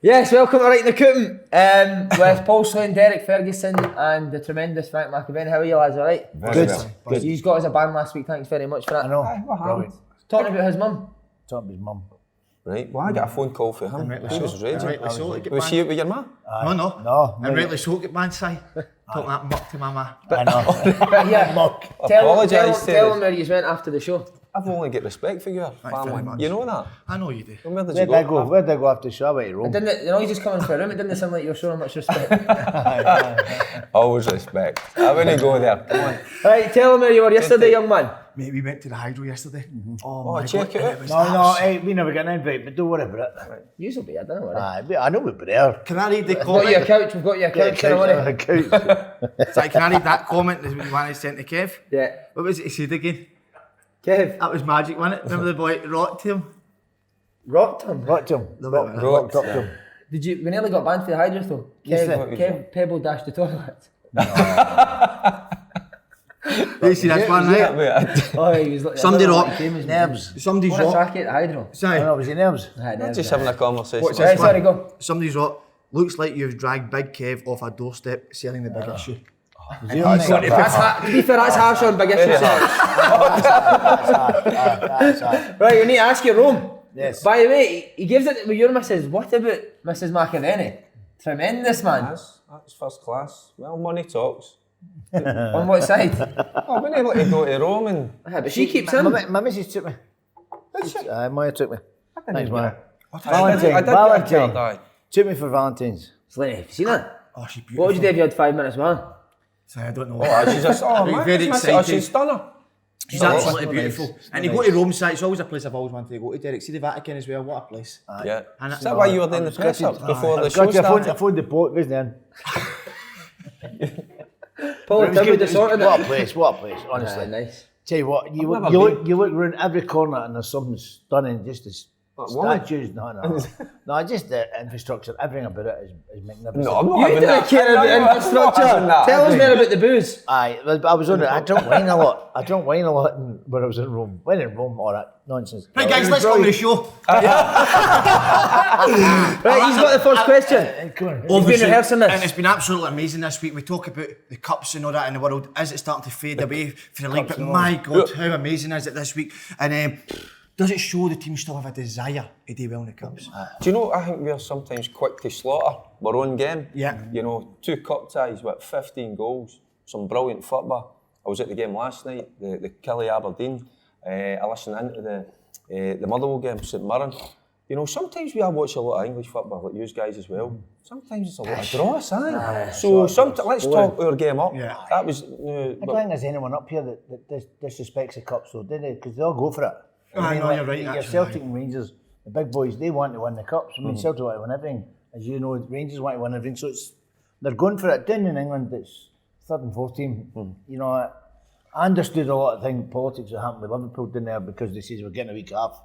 Yes, welcome to Right in the Coop with Paul Slane, Derek Ferguson and the tremendous Frank McAvenny. How are you lads, alright? Good. Good. He's got us a band last week, thanks very much for that. I know. Brilliant. Talking about his mum. Talking about his mum. Right, well I got a phone call for him. Rightly He so. was raging. Rightly so. Was she out with your ma? No. And rightly so, get man say. Talking that muck to my ma. I know. But yeah, Muck. Apologise to tell us. him where you went after the show. I've only got respect for your very family. much. You know that? I know you do. And where did Where'd you I go? go? Where'd I go after the show? I went to Rome. Didn't you know, you just come in for a room, it didn't sound like you were showing much respect. Always respect. I wouldn't go there. Come on. Right, tell him where you were yesterday, young man. Mate, we went to the hydro yesterday. Oh, my check God, it out. was No, hey, we never got an invite, but don't worry about it. You'll be, I don't know. I know we'd be there. Can I read the We've got you a comment? couch, we've got you a couch. Don't worry. Couch. Sorry, can I read that comment that you wanted to send to Kev? Yeah. What was it he said again? Kev, That was magic, wasn't it? Remember the boy rocked him? rocked him. Rocked him. Rocked Rocked him. Did you? We nearly got banned for the hydro though. Yes, Kev Pebble dashed the toilet. You see that's one night. Wait, Oh, he was like, Somebody I don't know rocked what he came as, Nerves. Somebody's What a rocked. track at the hydro. I Sorry. know, was he nerves? Nerves, just yeah. having a conversation. What's Right, this sorry, one? go. Somebody's rocked. Looks like you've dragged Big Kev off a doorstep selling the big issue. Was he on it? To be fair, that's harsh on big issues. Right, we need to ask you, Rome. Yes. By the way, he gives it with your missus. What about Mrs. McAvenny? Tremendous, man. That's first class. Well, money talks. On what side? I've been able to go to Rome and... But she keeps him. My missus took me. Maya took me. Thanks, Maya. I Valentine. did get a Valentine. card, aye. Took me for Valentine's. Slane, have you seen that? Oh, she's beautiful. What would you do if you had 5 minutes, man? Sorry, I don't know. Oh, she's just... Oh, man, Very she's excited. she's stunner. She's absolutely beautiful. And you go to Rome site, it's always a place I've always wanted to go to, Derek. See the Vatican as well, what a place. Yeah. And Is that why you were doing the press ups before the show Got your phone. I started? phoned the port, wasn't there? Paul and Tim would have sorted What a it. place, what a place, honestly. Nice. Tell you what, you never look around every corner and there's something stunning, just as woman? statues, no, just the infrastructure, everything about it is magnificent. No, I'm not You having didn't that. care about I'm not infrastructure. having that. Tell us more about the booze. Aye, well, I was on it. I don't wine a lot. When I was in Rome. When in Rome, all that nonsense. Right guys, let's go on the show. Right, he's got the first question. Come on. He's been rehearsing this. And it's been absolutely amazing this week. We talk about the cups and all that in the world. Is it starting to fade away for the league? But my God, how amazing is it this week? And does it show the team still have a desire to do well in the cups? Do you know, I think we're sometimes quick to slaughter our own game. Yeah. You know, 2 cup ties with 15 goals, some brilliant football. I was at the game last night, the Killie Aberdeen. I listened into the Motherwell game, St Mirren. You know, sometimes we are watching a lot of English football, like you guys as well. Sometimes it's a lot of draws, aye. So let's talk our game up. Yeah. That was... I don't think there's anyone up here that disrespects the cups, though, do they? Because they all go for it. I know, you're right, Your actually, Celtic and Rangers, the big boys, they want to win the cups. I mean, Celtic want to win everything. As you know, Rangers want to win everything. So they're going for it. Down in England, it's third and fourth team. You know, I understood a lot of things, politics that happened with Liverpool down there because they say we're getting a week off.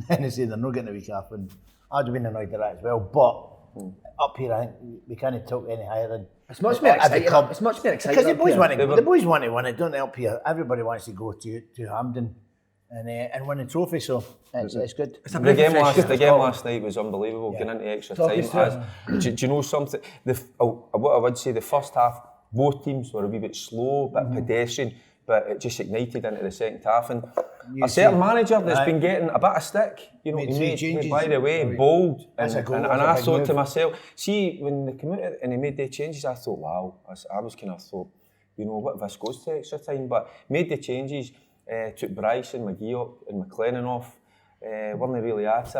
Then they say they're not getting a week off. And I'd have been annoyed at that as well. But up here, I think we can't talk any higher than... It's much more at the exciting. club. It's much more exciting. Because the up boys here. want to win it, don't they, up here? Everybody wants to go to Hampden and win the trophy, so it's good. The game last night was unbelievable, getting into extra Talk time. us through Do you know something? What I would say, the first half, both teams were a wee bit slow, a bit pedestrian, but it just ignited into the second half. And a certain manager that's been getting a bit of stick, you know, Made he changes. by the way, bold. That's And, a goal, and, that's and a I big thought move. to myself, see, when they came out and they made the changes, I thought, wow, I was kind of thought, you know, what if this goes to extra time? But made the changes. Took Bryce and McGee up and McLennan off, weren't really at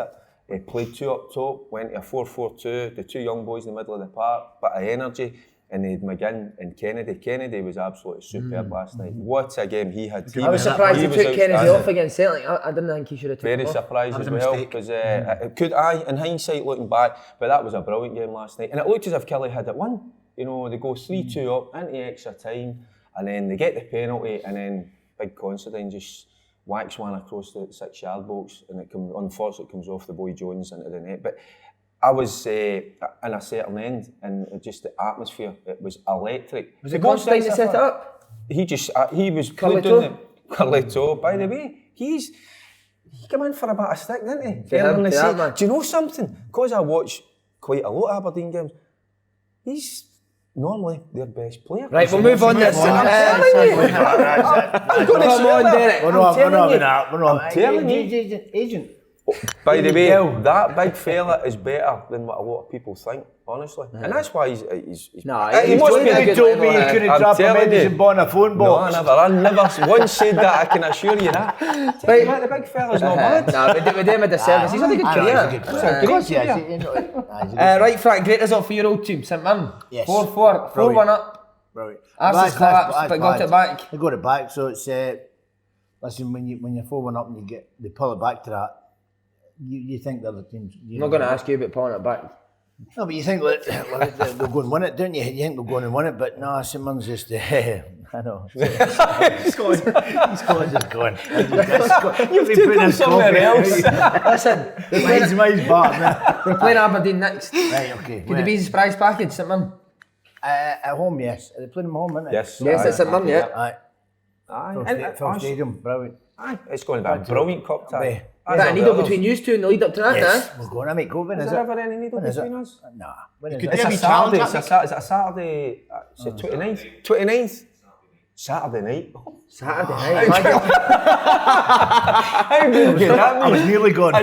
it. Played 2 up top, went to a 4-4-2, the 2 young boys in the middle of the park, bit of energy, and they had McGinn and Kennedy. Kennedy was absolutely superb last night. What a game he had. I was surprised he took Kennedy outstanding. off against Celtic. I didn't think he should have taken Very him off. surprised That as was a well, mistake. because it could, in hindsight looking back, but that was a brilliant game last night. And it looked as if Killie had it won. You know, they go 3-2 up into extra time, and then they get the penalty, and then Big Considine just whacks one across the 6-yard box, and unfortunately it comes off the boy Jones into the net. But I was in a certain end, and just the atmosphere, it was electric. Was it Constantine that set it up? He was Carleto? Carleto. By the way, he came in for a bit of stick, didn't he? For him, Earlier in the for that season. man. Do you know something? Because I watch quite a lot of Aberdeen games. He's normally their best player. Right, we'll move on. I'm telling you. Agent. By the way, that big fella is better than what a lot of people think, honestly. And that's why he's Nah, he he's must doing be a a good told me level, you couldn't I'm drop a telling medicine you. ball in a phone No, box. I never once said that, I can assure you that. Right, the big fella's not bad. Nah, we do him a disservice. He's had a good career. Right, Frank, great result for your old team, St Mirren. Yes. 4-4, 4-1 up. Brilliant. Arsenal's collapsed, but got it back. They got it back, so it's listen, when you're 4-1 up and they pull it back to that, you think the other teams. I'm not going to ask you about pulling it back. No, but you think they'll go and win it, don't you? You think they'll go and win it, but no, St Mirren's just. I know. He's going. You've taken him somewhere else. Listen, Mine's back. we're playing Aberdeen next. Right, okay. Could it be a surprise package, St Mirren? At home, yes. They played them at home, isn't it? Yes. Yes, it's St Mirren, yeah. Aye. Aye. From stadium, brilliant. Aye, it's going to be a brilliant cup tie. Is that a needle between you two in the lead up to that, Yes, we're going to make COVID, Is is there it? ever any needle When is it? between us? Nah. When is could it? It's a be Saturday. challenge, Is it a Saturday? It's the 29th. 29th? Saturday night. Saturday night. How good could that I was nearly gone.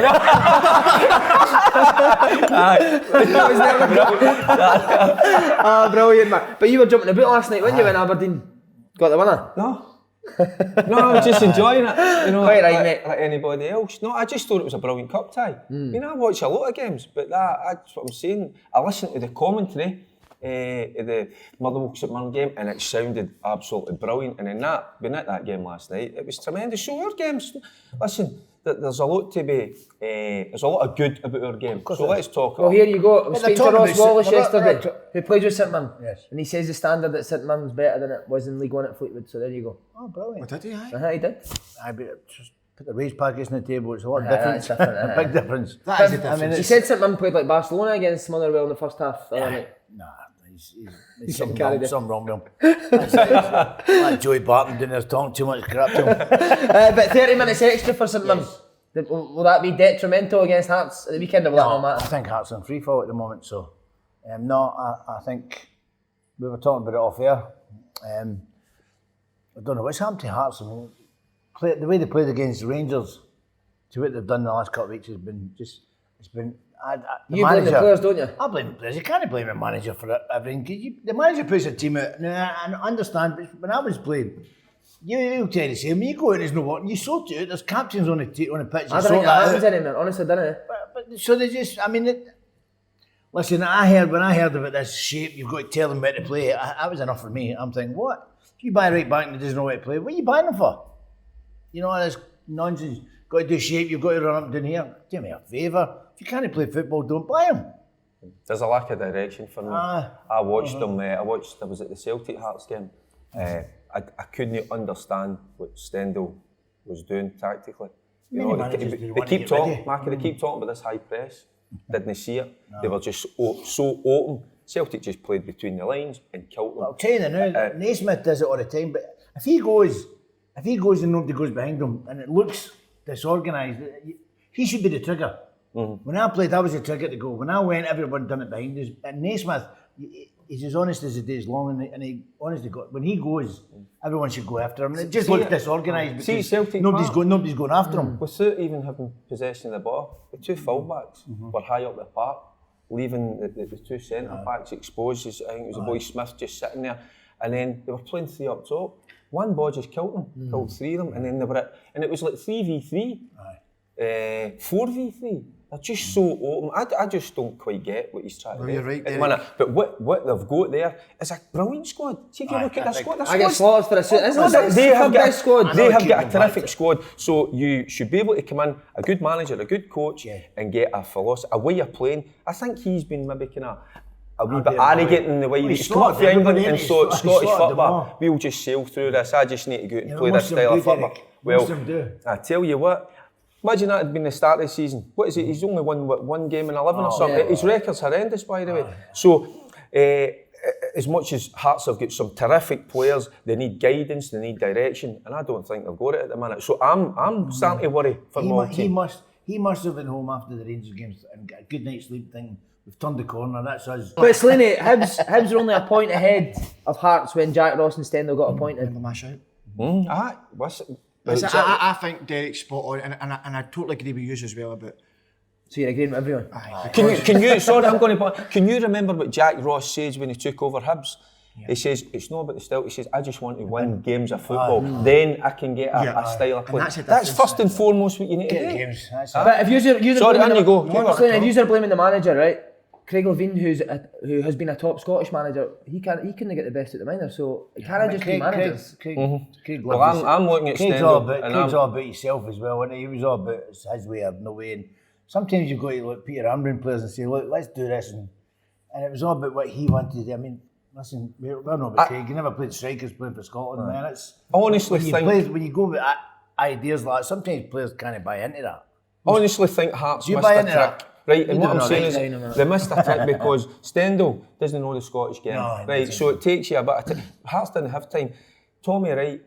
Brilliant, man. But you were jumping about last night, weren't you, when Aberdeen got the winner? No, I was just enjoying it, you know, Quite right, mate. like anybody else. No, I just thought it was a brilliant cup tie. I mean, I watch a lot of games, but that's what I'm saying. I listened to the commentary of the Motherwell St Mirren game, and it sounded absolutely brilliant. And in that, being at that game last night, it was tremendous. So our games, listen, there's a lot to be, there's a lot of good about our game. So let's talk. Well, here you go. I was But they're speaking to talking Ross about Wallace St- yesterday, who plays with St Mirren. Yes. And he says the standard at St Mirren's better than it was in League One at Fleetwood. So there you go. Oh, brilliant. What did he? He did. I just put the raised packets on the table. It's a lot of that's difference. different, A big difference. That is the difference. He said St Mirren played like Barcelona against Motherwell in the first half. The other night. Nah, he's something carried it. wrong with him. Like Joey Barton doing his talking too much crap to him. But 30 minutes extra for St Mirren. Will that be detrimental against Hearts at the weekend, or will that not I matter? think Hearts on free fall at the moment, so no, I think we were talking about it off air. I don't know what's happened to Hearts. I mean, the way they played against Rangers to what they've done in the last couple of weeks has been just. It's been. You blame the players, don't you? I blame the players. You can't blame the manager for everything. The manager puts a team out. Now, I understand, but when I was playing, you'll tell you the same. When you go in, there's no work. You sort it out. There's captains on the pitch. I don't think that happens anymore. Honestly, don't I? But so they just. I mean, listen. When I heard about this shape, you've got to tell them where to play. That was enough for me. I'm thinking, what? If you buy a right back and he doesn't know where to play, what are you buying him for? You know, this nonsense. Got to do shape. You've got to run up and down here. Do me a favour. If you can't play football, don't buy him. There's a lack of direction for me. I watched them. I was at the Celtic Hearts game. I couldn't understand what Stendhal was doing tactically. You know, they keep talking, Marky. They keep talking about this high press. Didn't see it. No. They were just so open. Celtic just played between the lines and killed them. I'll tell you now, Naismith does it all the time. But if he goes and nobody goes behind him, and it looks disorganised, he should be the trigger. Mm-hmm. When I played, I was the trigger to go. When I went, everyone done it behind us. And Naismith, he's as honest as the day is long, and he honestly got. When he goes, everyone should go after him. And it just looks disorganised because Celtic nobody's going after him. Without even having possession of the ball, the two full-backs were high up the park, leaving the two centre-backs exposed. I think it was the boy Smith just sitting there. And then they were playing three up top. One ball just killed them, killed three of them, and then they were and it was like 3v3, 4v3. They're just so open. I just don't quite get what he's trying to do. You're right, but what they've got there is a brilliant squad. See if you look at their squad. I get slaughtered for a suit. They have got best squad. They have got a terrific squad. So you should be able to come in, a good manager, a good coach, and get a philosophy, a way of playing. I think he's been maybe kind of a wee bit arrogant in the way he's come up for England and so Scottish football. We'll just sail through this. I just need to go out and play this style of football. Well, I tell you what. Imagine that had been the start of the season. What is it? He's only won one game in 11 or something. Yeah. His record's horrendous, by the way. So, as much as Hearts have got some terrific players, they need guidance, they need direction, and I don't think they've got it at the minute. So I'm starting to worry for my team. he must have been home after the Rangers games and got a good night's sleep thinking, we've turned the corner, that's us. But Slaney, Hibs are only a point ahead of Hearts when Jack Ross and Stendhal got appointed. Remember my shout? Listen, I think Derek's spot on, and I totally agree with you as well about. So you're agreeing with everyone? Can you? Sorry, I'm going to. Can you remember what Jack Ross says when he took over Hibs? Yeah. He says it's not about the style. He says I just want to win games of football. Then I can get a style of play. That's first and foremost what you need to do. Games. But if you're sorry, on you go. If you're blaming the manager, right? Craig Levein, who has been a top Scottish manager, he couldn't get the best at the minor, so it can't just be managers. Craig well, I'm looking at Stendhal. Craig's all about himself as well, wasn't he? He was all about his way or no way. And sometimes you've got to look at Peter Ambrin players and say, look, let's do this. And it was all about what he wanted to do. I mean, listen, we're not about Craig. He never played strikers playing for Scotland, man. It's, I honestly think... when you go with ideas like that, sometimes players can't buy into that. I honestly think Hearts missed a trick. Right, and what I'm saying is they missed a trick because Stendhal doesn't know the Scottish game. Right, so it takes you a bit of time. Hearts didn't have time. Tommy Wright,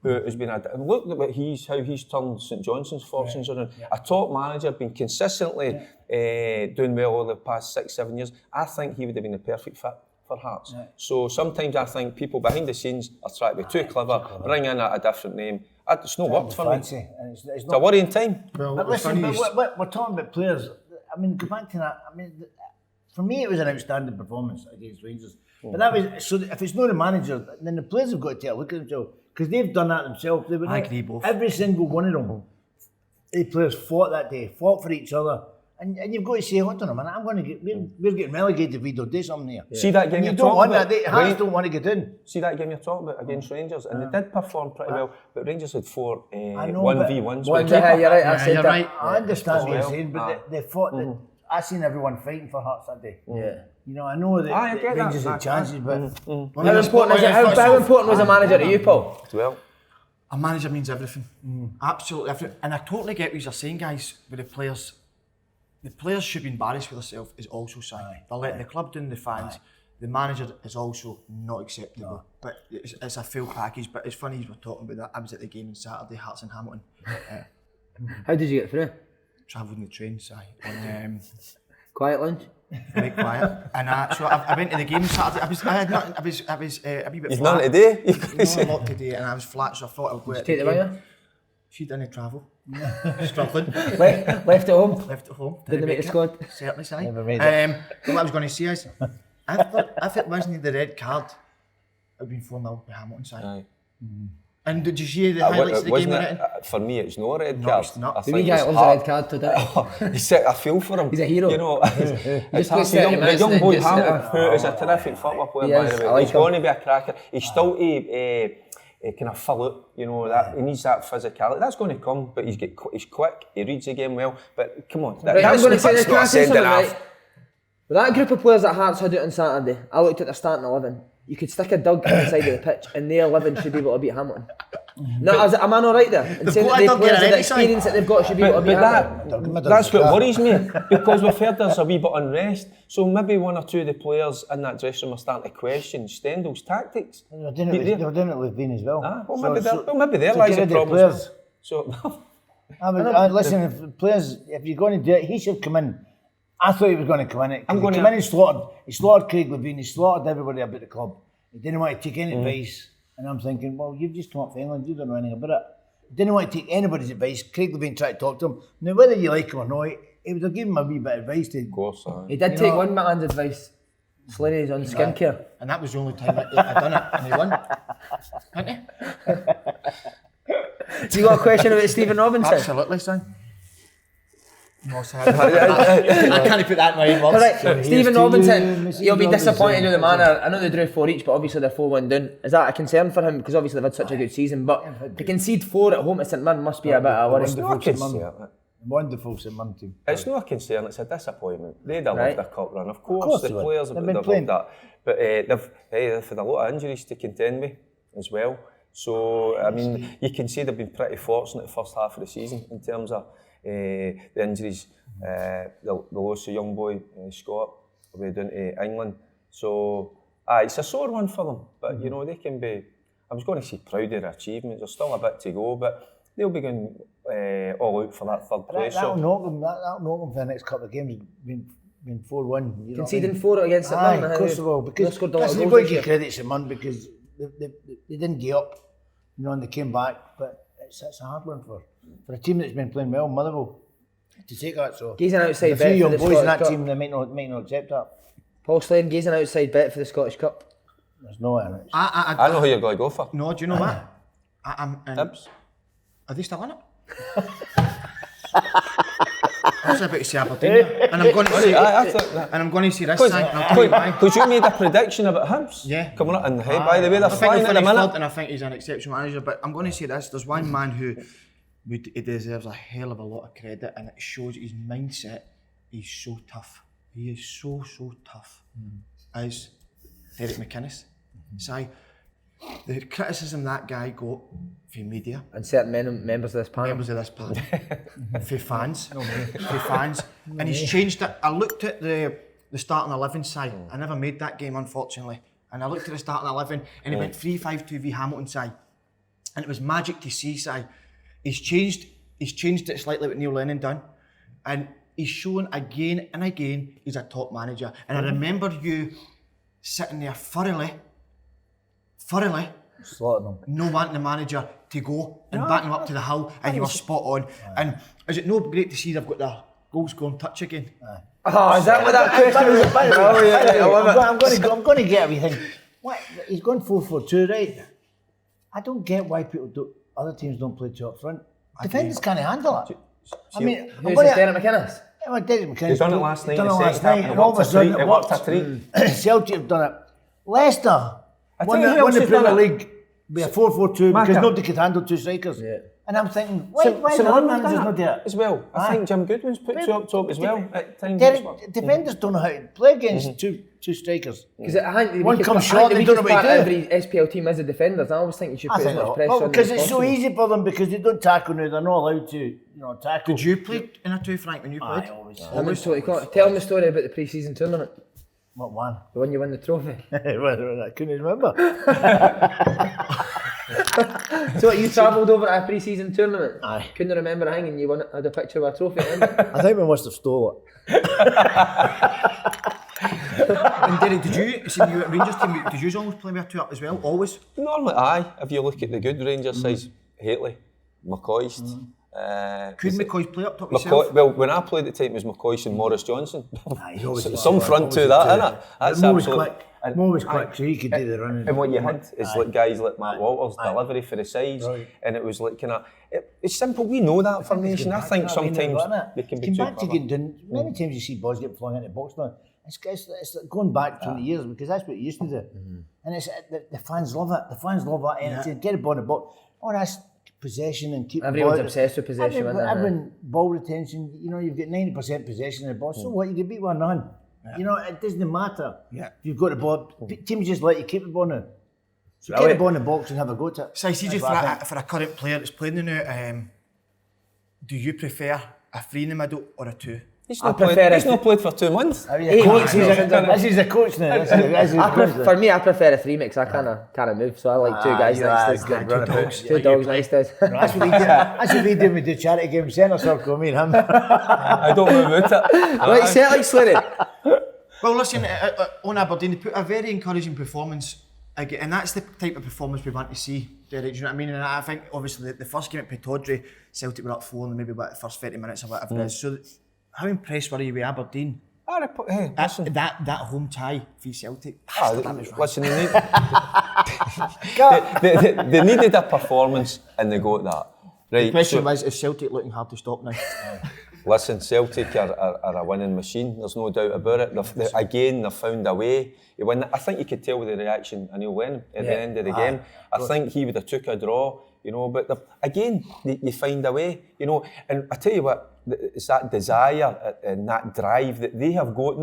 who has been look at how he's turned St Johnson's fortunes around. A top manager, been consistently doing well over the past 6-7 years. I think he would have been the perfect fit for Hearts. So sometimes I think people behind the scenes are trying to be too clever, bring in a different name. It's not worked for me. It's a worrying time. Well, but listen, we're talking about players. I mean, go back to that. I mean, for me, it was an outstanding performance against Rangers. But that was so. If it's not the manager, then the players have got to take a look at themselves because they've done that themselves. They I agree both. Every single one of them, the players fought that day, fought for each other, and you've got to say, hold on a minute, we're getting relegated if we don't do something here. See that game you you're don't talking want about? that. Hearts don't want to get in. See that game you're talking about against Rangers, and they did perform pretty well, but Rangers had 4 I know, 1v1s. You're right. You're right. I understand what you're saying, but they fought. I seen everyone fighting for Hearts that day. Yeah. You know, I know that Rangers had chances, but how important was a manager to you, Paul? Well, a manager means everything. Absolutely everything. And I totally get what you're saying, guys, with the players. The players should be embarrassed with themselves is also saying. They're letting the club down the fans. The manager is also not acceptable. But it's a full package. But it's funny we're talking about that. I was at the game on Saturday, Hearts and Hamilton. How did you get through? Travelled in the train, and quiet lunch? Very quiet. And so I went to the game on Saturday. I was a wee bit you've flat. none today? No, a lot today, and I was flat, so I thought I would go out. Take the wire? She didn't travel. Struggling. Left at home? Left at home. Didn't make the squad? Certainly, Si. Never made it. What I was going to say is, if it wasn't the red card, it would have been 4-0 by Hamilton, Si. And did you see the highlights of the game? For me, it's not a red No, card. it's not. The wee guy loves a red card today. I feel for him. He's a hero. You know, Just the young boy Hamilton, who is a terrific football player, by the way. He's going to be a cracker. He's still kind of fill out, you know, that he needs that physicality. That's going to come, but he's quick, he reads the game well. But come on, I'm going to say this, not a sending off. With that group of players that Hearts had out on Saturday, I looked at their starting 11. You could stick a Doug on the side of the pitch and their 11 should be able to beat Hamilton. No, am I not right there? And saying that the players and the experience that they've got should be able to beat Hamilton. That's what worries me, because we've heard there's a wee bit of unrest. So maybe one or two of the players in that dressing room are starting to question Stendhal's tactics. They were doing it with Levein as well. Maybe there lies the problem. Listen, if you're going to do it, he should come in. I thought he was going to come in. He came in and slaughtered Craig Levein, he slaughtered everybody about the club. He didn't want to take any advice. And I'm thinking, well, you've just come up from England, you don't know anything about it. He didn't want to take anybody's advice. Craig Levein tried to talk to him. Now, whether you like him or not, he would have given him a wee bit of advice to. Of course, he did take one man's advice. Slaney's on skincare. And that was the only time I'd done it, and he won. Hadn't he? Do you got a question about Stephen Robinson? Absolutely, son. No, I can't put that in my inbox. Right. So Stephen Robinson, you'll be disappointed with the manner. I know they drew 4 each, but obviously they're 4-1 down. Is that a concern for him? Because obviously they've had such a good season, but to concede 4 at home to St Mirren must be a bit of a worry. Wonderful St Mirren team. It's not a concern, it's a disappointment. They'd have loved a cup run. Of course the players would have loved that. But they've had a lot of injuries to contend with as well. So, I mean, you can see they've been pretty fortunate the first half of the season in terms of the injuries, the loss of young boy Scott away down to England. So, it's a sore one for them, but you know, they can be, I was going to say proud of their achievements, there's still a bit to go, but they'll be going all out for that third place. That'll knock them. That'll knock them for the next couple of games. Being 4-1. Conceding 4 against St Mirren. Of course they will. Because scored a lot of you've goals got to this give credit to St Mirren because they didn't get up, and they came back. But it's a hard one for a team that's been playing well, Motherwell, to take that. So Gazing outside a bet few for the young boys in that Scottish team, they might not accept that. Paul Slane, gazing outside bet for the Scottish Cup. There's no in it. I know who you're going to go for. No, do you know what? I'm Hibs. Are they still in it? I was about to say Aberdeen, and I'm going to say, and I'm going to say this thing. I'll tell you why. Because you made a prediction about Hibs. Yeah. Coming up, and hey, by the way, they're flying at the minute. And I think he's an exceptional manager. But I'm going to say this: there's one man who he deserves a hell of a lot of credit, and it shows his mindset. He's so tough. He is so tough. As Derek McInnes. So the criticism that guy got from media And certain members of this panel. for fans, and he's changed it. I looked at the starting 11 side. I never made that game, unfortunately, and I looked at the starting 11, and he went 3-5-2 v Hamilton side, and it was magic to see. Side, he's changed it slightly what Neil Lennon done, and he's shown again and again he's a top manager. And I remember you sitting there thoroughly Slaughtering them. no wanting the manager to go and backing him up to the hill, and you were spot on. And is it no great to see they've got their goal scoring touch again? Oh, is that what that question was? I'm going to get everything. What? He's going 4-4-2, right? I don't get why other teams don't play two up front. Defenders can't handle it. I mean, Who's this, Derek McInnes? Derek McInnes. He's done it last night. Done it last night, and all of a sudden it worked. Celtic have done it. Leicester won the Premier League with a 4-4-2 because nobody could handle two strikers. Yeah. And I'm thinking, why the other managers not do it? As well. I think Jim Goodwin's put two up top as well at times. Defenders don't know how to play against two strikers. Because One comes short, they don't know what to do. Every SPL team is a defenders. I always think you should put as much pressure on them. Because it's so easy for them because they don't tackle now. They're not allowed to, tackle. Did you play in a two, Frank, when you played? Always. Tell them the story about the pre-season tournament. What one? The one you win the trophy. I couldn't remember. So you travelled over to a pre-season tournament? Aye. Couldn't remember a thing and you had a picture of a trophy. I think we must have stole it. And Derek, did you see you at Rangers team? Did you always play with a two up as well? Always? Normally, aye. If you look at the good Rangers sides, Hateley, McCoist. Could McCoy play up top yourself? Well, when I played at the time, it was McCoist and Maurice Johnson. Some front to that, innit? That's absolutely. Mo was quick, so he could do the running. And what you had is like guys like Matt Walters, delivery for the sides, and it was like kind of. It's simple. We know that formation. I think sometimes they can be too clever. Many times you see balls get flung into the box now. It's like going back 20 years because that's what you used to do. And it's the fans love it. The fans love that energy. Get a ball in the box. Oh, that's possession and keep Everyone's the ball. obsessed with possession. Everyone ball retention. You've got 90% possession in the ball. So what? You can beat 1-0. It doesn't matter. Yeah. You've got the ball. Teams just let you keep the ball now. So get the ball in the box and have a go at it. So I see you for a current player that's playing now. Do you prefer a 3 in the middle or a 2? He's not played for 2 months. This is a coach now. For me, I prefer a 3 mix. I can't move, so I like 2 guys next to us. 2 dogs next to us. That's what we do when we do charity games. Centre circle, me and him. I don't know about it. Right, Celtic, Slaney. Well, listen, on Aberdeen, they put a very encouraging performance again, and that's the type of performance we want to see, Derek, do you know what I mean? And I think, obviously, the first game at Pittodrie, Celtic were up 4 in maybe the first 30 minutes or whatever it is. So, how impressed were you with Aberdeen? Hey, listen. That home tie for Celtic. Listen, they needed a performance and they got that. Right. The question was, is Celtic looking hard to stop now? Listen, Celtic are a winning machine, there's no doubt about it. They've found a way to win. I think you could tell with the reaction of Neil Lennon at the end of the game. I think he would have took a draw, but again, you find a way, and I tell you what, it's that desire and that drive that they have got,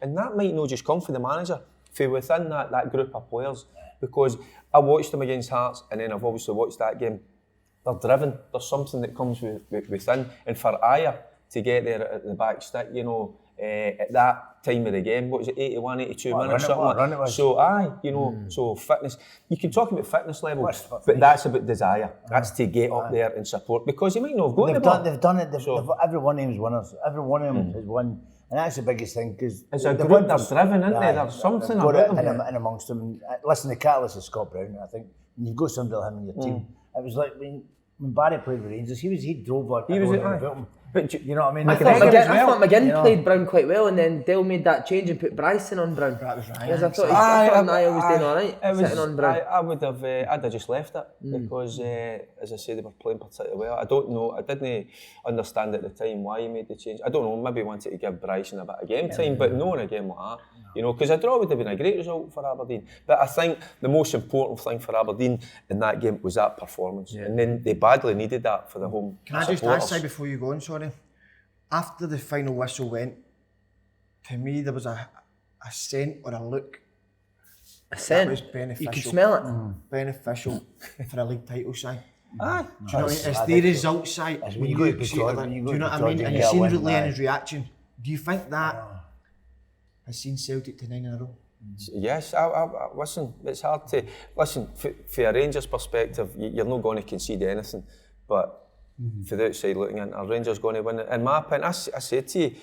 and that might not just come from the manager, from within that group of players, because I watched them against Hearts and then I've obviously watched that game. They're driven, there's something that comes within, and for Ayer to get there at the back stick, at that time of the game. What was it, 81, 82 minutes, something like run it that. was. So so fitness. You can talk about fitness level, but that's about desire. That's to get up there and support, because you might not have got the ball. They've done it. Every one of them is winners. Every one of them has won. And that's the biggest thing, because it's a group, they're driven, isn't they? There's something about them. In amongst them. Listen, the catalyst is Scott Brown. I think when you've got somebody like him in your team, it was like when Barry played with Rangers, he drove on. He was But you know what I mean? I thought McGinn played Brown quite well, and then Dale made that change and put Bryson on Brown. That was right. Because I thought Niall was doing all right, sitting on Brown. I would have, I'd have just left it, because, as I say, they were playing particularly well. I don't know, I didn't understand at the time why he made the change. I don't know, maybe he wanted to give Bryson a bit of game time, but no in a game like that. You know, because a draw would have been a great result for Aberdeen. But I think the most important thing for Aberdeen in that game was that performance. And then they badly needed that for the home Can I just ask before you go on, sorry? After the final whistle went, to me there was a scent or a look. A scent? That was beneficial. You could smell it. Beneficial for a league title side. Aye. Do you know what I mean? It's the result side. When you go to see it, Pittodrie, do you know what I mean? And you seen Leonard's reaction. Do you think that has seen Celtic to 9 in a row? Yes, I listen, it's hard to... Listen, for a Rangers perspective, you're not going to concede anything, but for the outside looking in, are Rangers going to win it? In my opinion, I said to you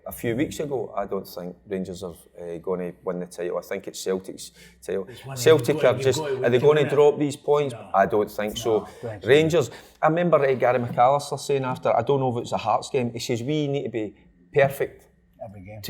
a few weeks ago, I don't think Rangers are going to win the title. I think it's Celtic's title. Celtic are just... Are they going to drop these points? No. I don't think so. Rangers... I remember Gary McAllister saying after, I don't know if it was a Hearts game, he says, we need to be perfect every game.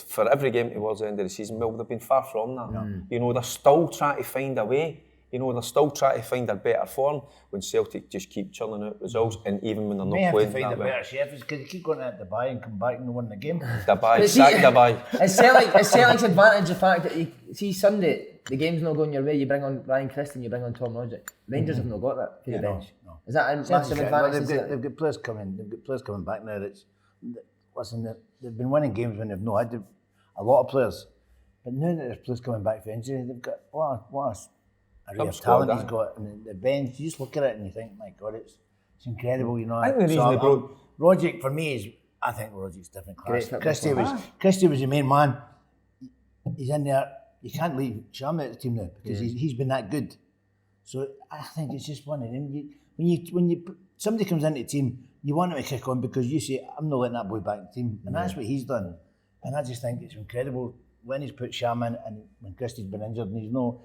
For every game towards the end of the season. Well, they've been far from that. You know, they're still trying to find a way. You know, they're still trying to find a better form when Celtic just keep churning out results, and even when they're not playing that well. They have to find a better chef, because they keep going to Dubai and come back and win the game. Dubai, sack Dubai. It's Celtic's advantage the fact that you see Sunday, the game's not going your way, you bring on Ryan Christie, you bring on Tom Roderick. Rangers have not got that for the bench. No. Is that a massive advantage? They've got players coming. They've got players coming back now. Listen, they've been winning games when they've not had a lot of players, but now that there's players coming back for injury, they've got what a real talent he's got, and the bench. You just look at it and you think, my God, it's incredible. You know. I think the reason they brought Roderick for me is, I think Roderick's different class. Christie was the main man. He's in there. You can't leave Sharma at the team now because he's been that good. So I think it's just one of them. When somebody comes into the team, you want him to kick on because you say, I'm not letting that boy back in the team. And that's what he's done. And I just think it's incredible when he's put Sharma in, and when Christie's been injured and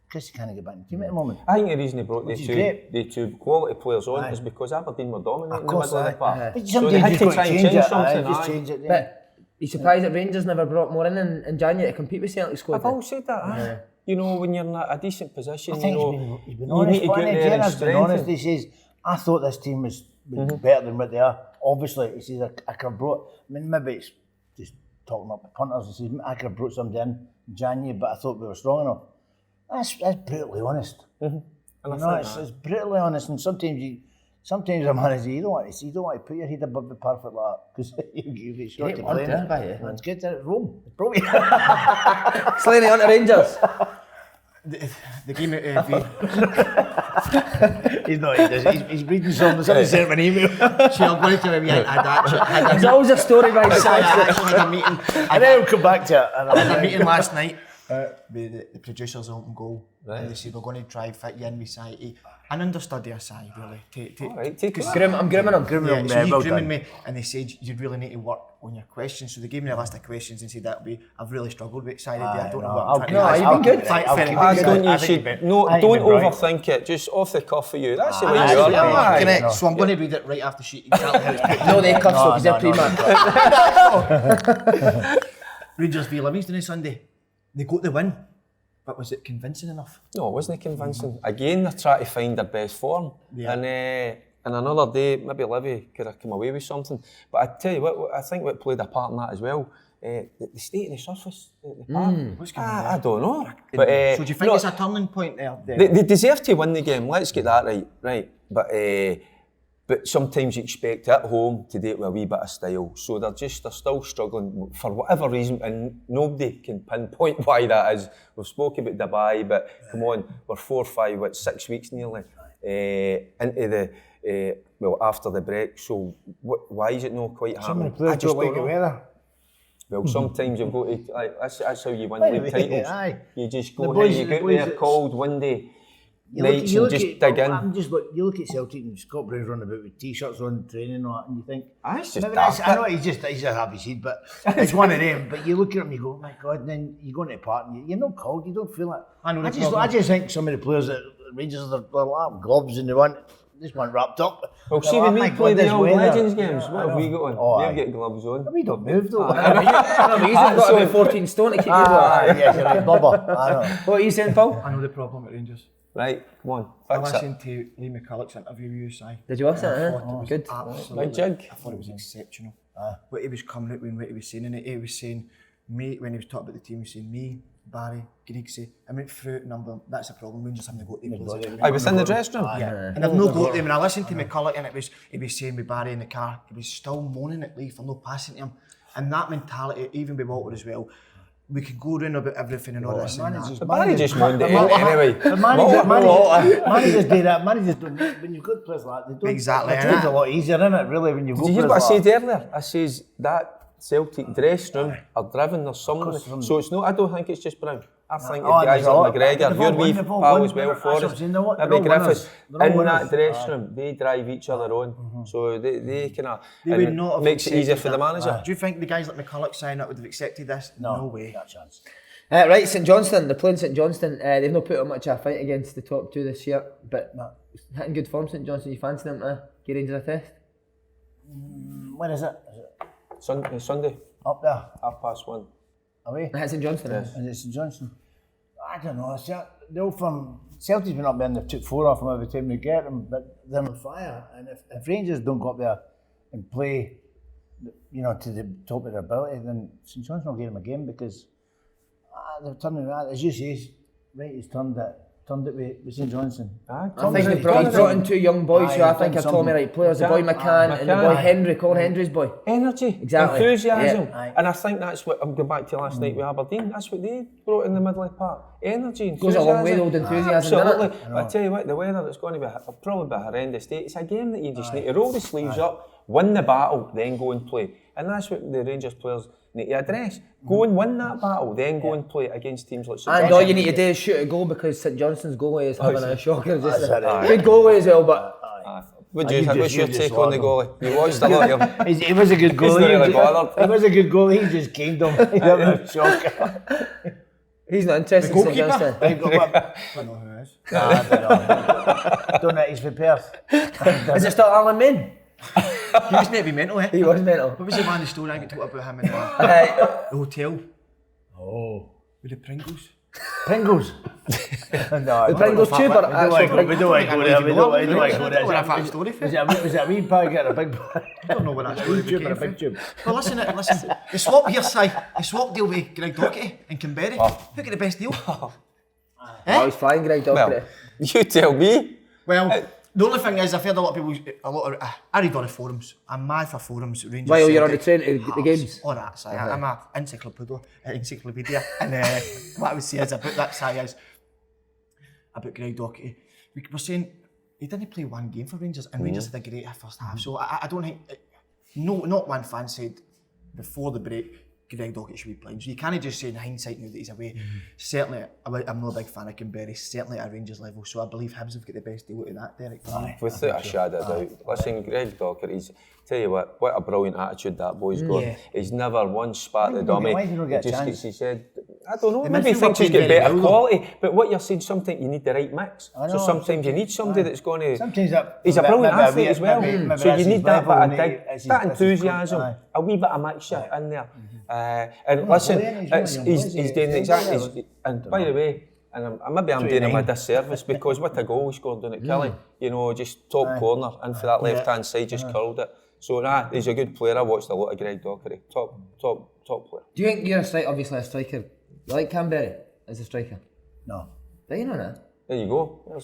Christie can't get back in the team at the moment. I think the reason he brought the two quality players on is because Aberdeen were dominating in the middle of the park. But so they had to try and change something. Change it, But you're surprised that Rangers never brought more in January to compete with Celtic squad? I've always said that. You know, when you're in a decent position, I think he's been honest. You need to get there and strengthen. He says, I thought this team was better than what they are. Obviously, he says, I could have brought, maybe it's just talking up the punters. He says, I could have brought somebody in January, but I thought we were strong enough. That's brutally honest. It's brutally honest, and sometimes a manager, you don't want to put your head above the parapet like that, because you get shot to play. It's good at Rome. It's brilliant. Slaney on to Rangers. The game at He's not. He's reading something. Somebody sent him an email. I'm going to tell you, There's always a story behind the I had a meeting. And then we'll come back to it. I had a meeting last night with the producers on goal. Right. And they said, we're going to try and fit you in with Sai. An understudy of Sai, really. I'm grooming him. So he's grooming me, and they said, you'd really need to work on your questions. So they gave me a list of questions and said, I've really struggled with Sai today. I don't know what I'm trying to do. You've been good. Don't overthink it. Just off the cuff for you. That's the way you are. Correct. So I'm going to read it right off the sheet. Exactly how it's put. No, they cuff so because they're pre-man. Rangers v Livingston on Sunday. They got the win. But was it convincing enough? No, it wasn't convincing. Again, they're trying to find their best form. Yeah. And another day, maybe Livy could have come away with something. But I tell you what, I think what played a part in that as well, the state of the surface at the park. I don't know. But, so do you think it's a turning point there? They deserve to win the game, let's get that right. But but sometimes you expect at home to do it with a wee bit of style. So they're still struggling for whatever reason, and nobody can pinpoint why that is. We've spoken about Dubai, but come on, we're 4, 5, 6 weeks nearly into the after the break. So why is it not quite happening? Some players don't like the weather. Well, sometimes you've got to. That's how you win league titles. Aye. You just go in, you get there cold, windy. Nights and just dig in. You look at Celtic and Scott Brown's running about with t-shirts on, training and all that, and you think, It's just I know he's a happy seed, but it's one of them. But you look at him and you go, oh my God, and then you go into the park and you're not cold, you don't feel it. I just think some of the players at Rangers, they're like gloves and they want wrapped up. Well, see, when we play the old Legends games, what have we got on? We've got gloves on. We don't move though. He's got about 14 stone to keep you going. Yes, you're right, Bubba. I know. What are you saying, Paul? I know the problem at Rangers. Right, come on. I listened to Lee McCulloch's interview with you, Si. Did you listen? I thought it was Good. absolutely. Big jig. I thought it was exceptional. What he was coming out with and what he was saying in it, he was saying, me, when he was talking about the team, he was saying, me, Barry, Griggsy, I went through number, that's the problem, Rangers haven't got the players. I was in the dressing room. Yeah, and I've not got them. And I listened to McCulloch and he was saying with Barry in the car, he was still moaning at Lee for no passing to him. And that mentality, even with Walter as well, we could go around about everything and all this and that. Barry just moaned it anyway. Managers do that. Managers don't. When you've got players like that, they don't. Exactly. It's a lot easier, isn't it? Really, when you've got Did you hear players what I like said earlier? I says that Celtic dressing room are driven, there's somebody. So it's not, I don't think it's just Brown. I think the guys like McGregor, your wee pal as well, Forrest, maybe Griffiths, in that dressing room, they drive each other on. So they kind of, makes it easier for the manager. Do you think the guys like McCulloch signing up would have accepted this? No way. Not a chance. Right, St Johnstone, they're playing St Johnstone. They've not put up much of a fight against the top two this year, but hitting good form, St Johnstone. You fancy them to get Rangers a test? When is it? Sunday, Up there. 1:30. Away? That's St Johnstone. Yes. And it's St Johnstone. I don't know. They'll from Celtic's been up there and they've took 4 off them every time they get them, but they're on fire. And if Rangers don't go up there and play, to the top of their ability, then St Johnstone will get them a game because they're turning around. As you say, right, he's turned it with St Johnstone. I think he brought in 2 young boys who I think are Tommy right players, the boy McCann and the boy Henry, Colin Henry's boy. Energy, exactly. Enthusiasm, and I think that's what, I'm going back to last night with Aberdeen, that's what they brought in the middle of the park. Energy, enthusiasm. Goes a long way, the old enthusiasm, absolutely. I tell you what, the weather is going to be probably horrendous. It's a game that you just need to roll the sleeves up, win the battle, then go and play. And that's what the Rangers players need to address. Go and win that battle, then go and play against teams like St Johnstone. And all you need to do is shoot a goal because St Johnstone's goalie is having a shocker. Just good goalie as well, but... What's your take on the goalie? You watched a lot of him. He was a good goalie. He was a good goalie, he just caned him. He had a shocker. He's not interested in St Johnstone. I don't know who it is. I don't know. Don't know, he's for Perth. Is it still Alan Main? He was maybe mental, eh? He was mental. What was the man, the story I got told about him in the hotel? Oh. With the Pringles? Pringles? The Pringles tube or actual Pringles? We don't want to go there. We don't want to go there. What a fact story for you. Was it a wee bag or a big bag? I don't know what that story Tube or a became big tube? Well, listen. The swap here, Si. The swap deal with Greg Docherty and Canberra. Who got the best deal? Oh, he's flying, Greg Docherty. Well, you tell me. Well, the only thing is, I've heard I read all the forums. I'm mad for forums. Rangers. While you're on the train to the games? All that, Si. I'm an encyclopedia. And what I would say is about that, Si, is about Greg Docherty. We were saying he didn't play one game for Rangers, and Rangers had a great first half. So I don't think, not one fan said before the break, Greg Docherty should be playing. So you can't just say in hindsight now that he's away. Certainly, I'm not a big fan of Canberra, certainly at Rangers level. So I believe Hibs have got the best deal out of that, Derek. Without a shadow of doubt. Listen, Greg Docherty, tell you what a brilliant attitude that boy's got. Yeah. He's never once spat the dummy. Why did he not get a chance? He said, I don't know, maybe he thinks he's got better quality. But what you're saying, sometimes you need the right mix. So sometimes you need somebody that's going to... Sometimes he's a brilliant athlete as well. So you need that bit of dig, that enthusiasm, a wee bit of mixture in there. And listen, he's doing exactly... And by the way, and maybe I'm doing him a disservice because what a goal he scored down at Kelly. Just top corner in for that left-hand side, just curled it. So he's a good player. I watched a lot of Greg Docherty. Top player. Do you think you're obviously a striker? You like Canberra as a striker? No. Do you know that? There you go.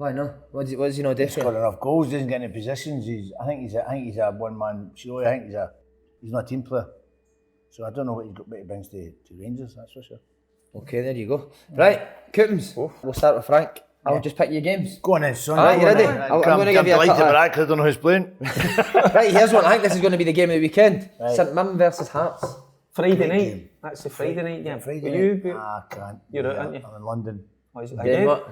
Why no? What does he not do? Scored enough goals, doesn't get into positions. I think he's a one-man show. I think he's not a team player. So I don't know what he brings to Rangers, that's for sure. Okay, there you go. Right, Coopens, we'll start with Frank. I'll just pick your games. Go on then, son. Alright, you ready? I'm going to give you a couple of... I don't know who's playing. Right, here's one. I think this is going to be the game of the weekend. Right. St Mirren versus Hearts. Friday night. That's the Friday night game. Friday night. I can't. You're out, aren't you? I'm in London. Again, what?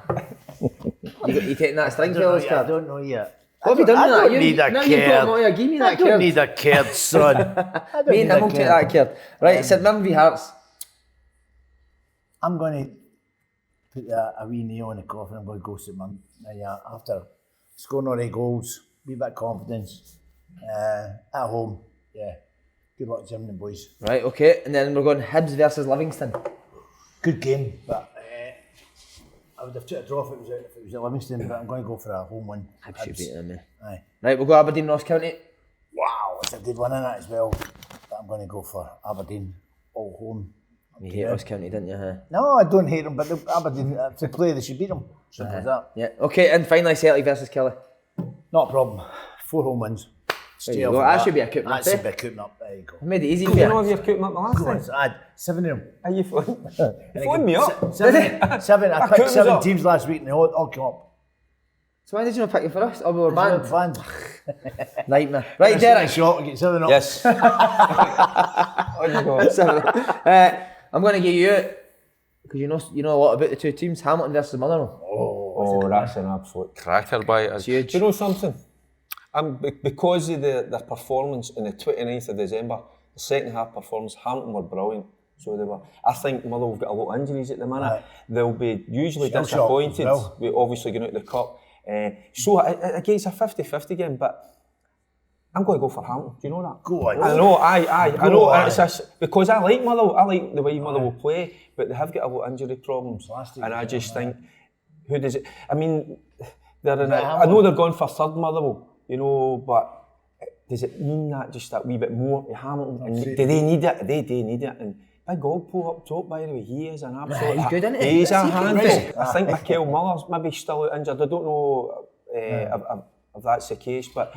you taking that string fellas I card? don't know yet. What have you done I with that? don't need a now you've got card. Moya, give me that I don't card. need a card, son. I don't Me need and a him will take card. that card. Right, St Mirren v Hearts. I'm going to put a wee nail in the coffin. I'm going to go St Mirren. After scoring all the goals, wee bit of confidence at home. Yeah, good luck to Jim and the boys. Right, okay, and then we're going Hibs versus Livingston. Good game, but I would have took a draw if it was at Livingston, but I'm going to go for a home win. Hibs should beat them, Aye. Right, we'll go Aberdeen Ross County. Wow, it's a good one in it as well. But I'm going to go for Aberdeen all home. You hate Ross County, didn't you? Huh? No, I don't hate them, but Aberdeen, to play, they should beat them. Simple as that. Yeah, okay, and finally Celtic versus Kelly. Not a problem. 4 home wins. There you go. That should be a couping up, That should be a couping up. There you go. I made it easy for You you. know if you're cutting up the last time? I had 7 of them. Are you phone me up? Seven. I That picked couples 7 up. teams last week and they all come up. So why did you not pick it for us? Oh, we were banned. Banned. Nightmare. Right, Derek. Shot and get 7 up. Yes. On you go. I'm going to give you, because you know a lot about the two teams, Hamilton versus Motherwell. Oh, that's an absolute cracker by it. Huge. Do you know something? Because of their performance on the 29th of December, the second half performance, Hamilton were brilliant. So they were. I think Motherwell have got a lot of injuries at the minute. Right. They'll be usually Shell disappointed shocked as well. with obviously going out the cup. So again, it's a 50-50 game, but I'm going to go for Hamilton. Do you know that? Go on. I know, I Go know. on. It's because I like Motherwell. I like the way Motherwell play, but they have got a lot of injury problems. And I just think, who does it? I mean, they're in. I know they're going for third Motherwell, you know, but does it mean that just that wee bit more to Hamilton? And do they need it? They do need it. And big Ogpo up top, by the way, he is an absolute. He's good, isn't he? He's a He's handful. good. I think Michael Muller's maybe still out injured. I don't know if that's the case, but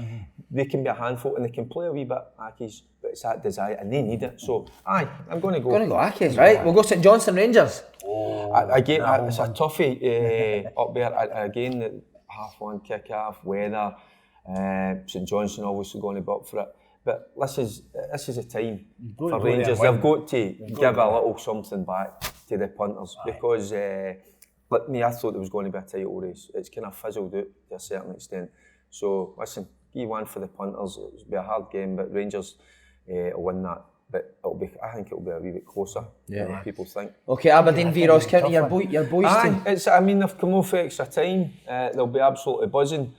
they can be a handful and they can play a wee bit Ackies, but it's that desire and they need it. So, I'm going to go. Going to go Ackies, right? We'll go St Johnstone Rangers. Again, it's a toughie up there. Again, the half one kick off, weather. St Johnstone obviously going to be up for it. But this is a time for Rangers. They've got to give a little something back to the punters because, like me, I thought there was going to be a title race. It's kind of fizzled out to a certain extent. So listen, give one for the punters. It'll be a hard game, but Rangers will win that. But I think it'll be a wee bit closer than people think. Okay, Aberdeen v Ross County, your boys team. They've come off extra time. They'll be absolutely buzzing.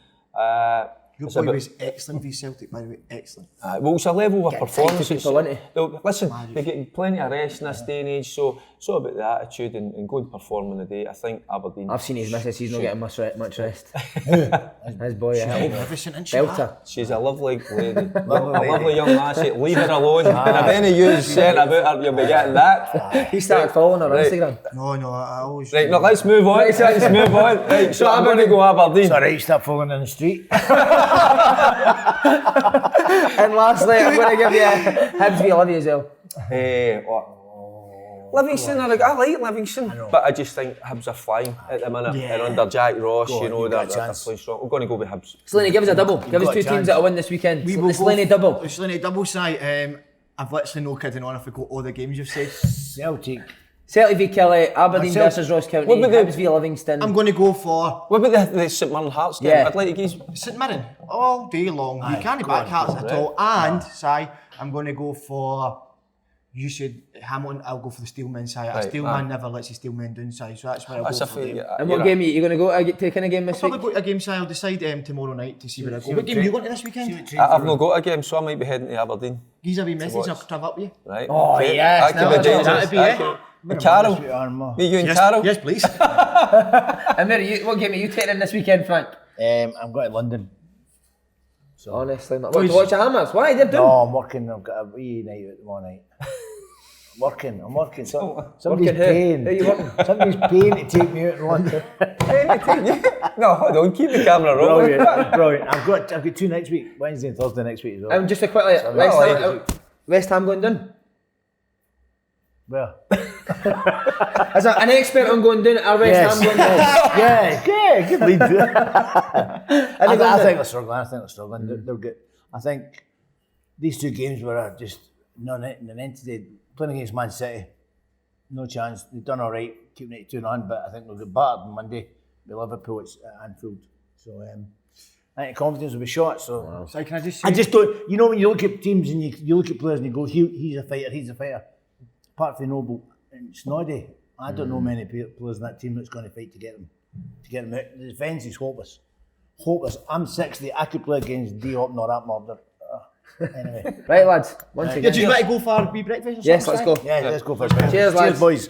Your boy was excellent v Celtic, by the way, excellent. Well, it's a level of performance. people, isn't Listen, they get plenty of rest in this day and age, so it's all about the attitude and good performing the day. I think Aberdeen. I've seen his missus, he's not getting much rest. His boy, Everything in belter. She's a lovely lady, a lovely young lassie. Leave her alone. And if any of you said about her, you'll be getting that. He started following her on Instagram. No, I always... Right, no, let's move on. Let's move on. Right, so I'm going to go Aberdeen. It's alright, stop falling in the street. And lastly, I'm going to give you Hibs v Olivia as well. Livingston, I like Livingston, but I just think Hibs are flying at the minute. And under Jack Ross, they're playing strong. We're going to go with Hibs. Slaney, give us a double. Give us two teams that'll win this weekend. The Slaney double. The Slaney double side. I've literally no kidding on if I got all the games you've said. Celtic. Celtic v Kelly, Aberdeen versus Ross County, Hibs v Livingston. I'm going to go for... What about the St Mirren Hearts game? Yeah. I'd like to give St Mirren, all day long. You can't back Hearts at all. And, I'm going to go for... You said Hamilton, I'll go for the Steelman side. A Steelman never lets his Steelman down side, so that's where I'll go for them. And what game are you going to go? Take in a game this week? I'll probably go to a game side. I'll decide tomorrow night to see where I go. What game are you going to this weekend? I've not got a game, so I might be heading to Aberdeen. Give us a wee message and I'll travel up with you. Right. Oh, okay. yes. That'd be it. Carol. Me, you and Carol? Yes, please. And Mary, what game are you taking in this weekend, Frank? I'm going to London. Honestly, what, to watch the Hammers? Why? They're doing... No, I'm working. I've got a wee night out tomorrow night. I'm working. So, Somebody's working who? paying. Who you working? Somebody's paying to take me out in London. No, hold on, keep the camera rolling. Brilliant. I've got 2 next week, Wednesday and Thursday next week as well. Just a quickly, West Ham going down. Where? As an expert on going down, are West Ham going down? Yeah, good lead. I think they're struggling. Mm. They'll get. I think these 2 games were just non-entity. Playing against Man City, no chance. They've done all right, keeping it 2-0, but I think they'll get battered on Monday by Liverpool at Anfield. So I think confidence will be shot. So, So can I just say, I just don't. You know, when you look at teams and you look at players and you go, he's a fighter. Apart from Noble and Snoddy, I don't know many players in that team that's going to fight to get them out. The defence is hopeless. I'm 60. I could play against Diop, not that mob. Anyway. Right, lads. Once again. do you want to go for a wee breakfast or something? Yes, let's go. Yeah, let's go for a spin. Cheers, lads. Cheers, boys.